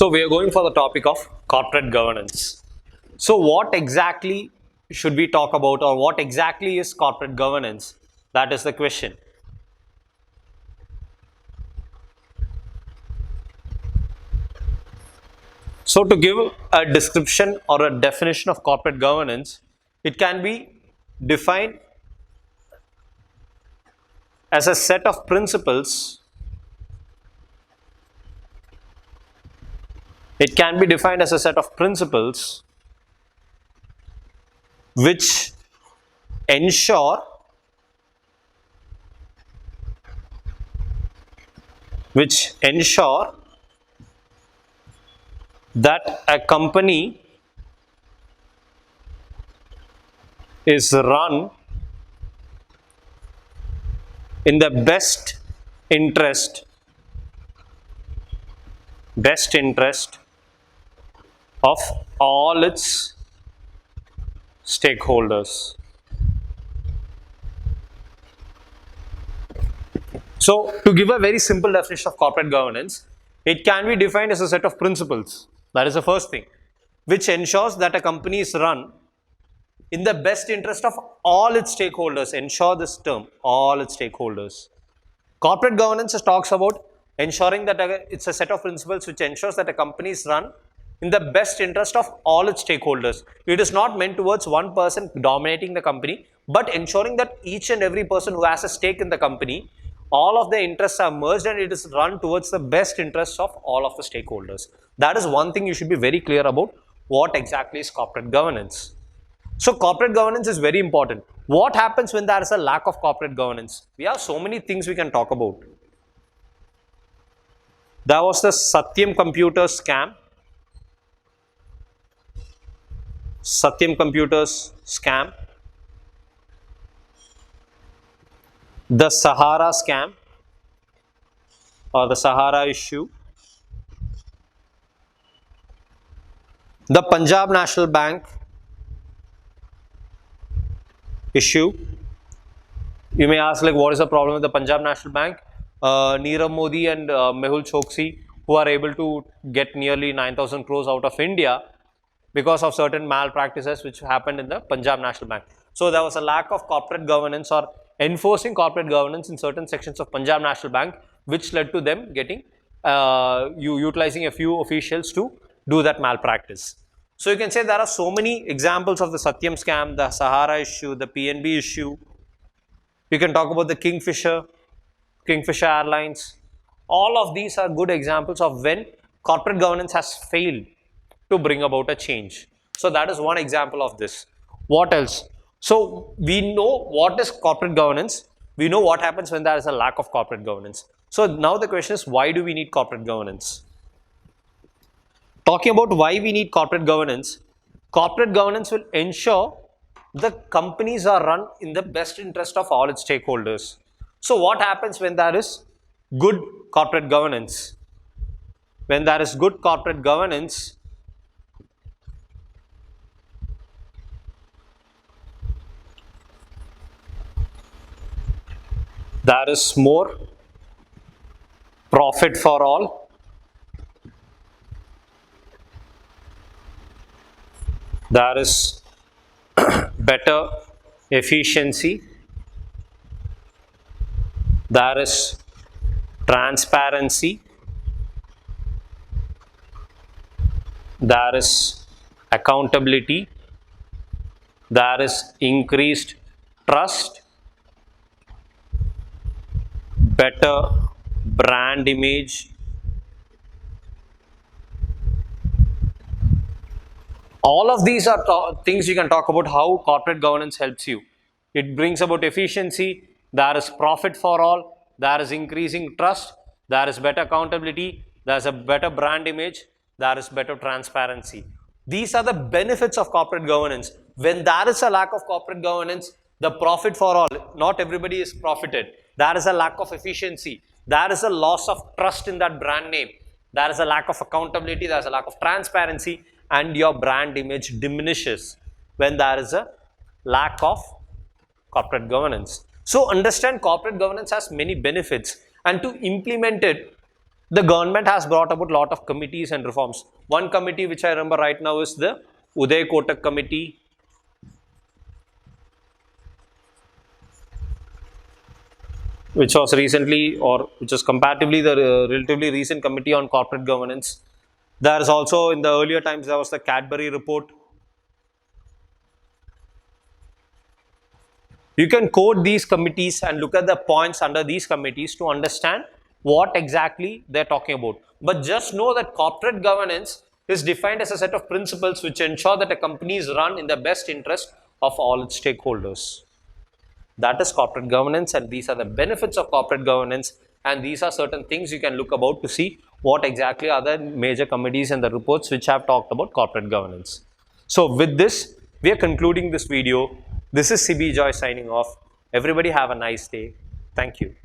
So we are going for the topic of corporate governance. So what exactly should we talk about, or what exactly is corporate governance? That is the question. So to give a description or a definition of corporate governance, it can be defined as a set of principles. It can be defined as a set of principles which ensure that a company is run in the best interest of all its stakeholders. So, to give a very simple definition of corporate governance, it can be defined as a set of principles. That is the first thing, which ensures that a company is run in the best interest of all its stakeholders. Ensure this term, all its stakeholders. Corporate governance talks about ensuring that it's a set of principles which ensures that a company is run in the best interest of all its stakeholders. It is not meant towards one person dominating the company, but ensuring that each and every person who has a stake in the company, all of the interests are merged and it is run towards the best interests of all of the stakeholders. That is one thing you should be very clear about what exactly is corporate governance. So corporate governance is very important. What happens when there is a lack of corporate governance? We have so many things we can talk about. There was the Satyam Computers scam. The Sahara scam or the Sahara issue. The Punjab National Bank issue. You may ask, like, what is the problem with the Punjab National Bank? Nirav Modi and Mehul Choksi, who are able to get nearly 9,000 crores out of India because of certain malpractices which happened in the Punjab National Bank. So there was a lack of corporate governance or enforcing corporate governance in certain sections of Punjab National Bank, which led to them getting utilizing a few officials to do that malpractice. So you can say there are so many examples of the Satyam scam, the Sahara issue, the PNB issue. You can talk about the Kingfisher Airlines. All of these are good examples of when corporate governance has failed to bring about a change. So that is one example of this. What else? So we know what is corporate governance. We know what happens when there is a lack of corporate governance. So now the question is, why do we need corporate governance? Talking about why we need corporate governance will ensure the companies are run in the best interest of all its stakeholders. So what happens when there is good corporate governance? When there is good corporate governance, there is more profit for all. There is better efficiency. There is transparency. There is accountability. There is increased trust. Better brand image. All of these are things you can talk about how corporate governance helps you. It brings about efficiency, there is profit for all, there is increasing trust, there is better accountability, there is a better brand image, there is better transparency. These are the benefits of corporate governance. When there is a lack of corporate governance, the profit for all, not everybody is profited. There is a lack of efficiency, there is a loss of trust in that brand name, there is a lack of accountability, there is a lack of transparency, and your brand image diminishes when there is a lack of corporate governance. So understand corporate governance has many benefits, and to implement it, the government has brought about a lot of committees and reforms. One committee which I remember right now is the Uday Kotak Committee, which was recently, or which is comparatively the relatively recent committee on corporate governance. There is also, in the earlier times, there was the Cadbury report. You can code these committees and look at the points under these committees to understand what exactly they're talking about. But just know that corporate governance is defined as a set of principles which ensure that a company is run in the best interest of all its stakeholders. That is corporate governance, and these are the benefits of corporate governance, and these are certain things you can look about to see what exactly are the major committees and the reports which have talked about corporate governance. So with this, we are concluding this video. This is CB Joy signing off. Everybody have a nice day. Thank you.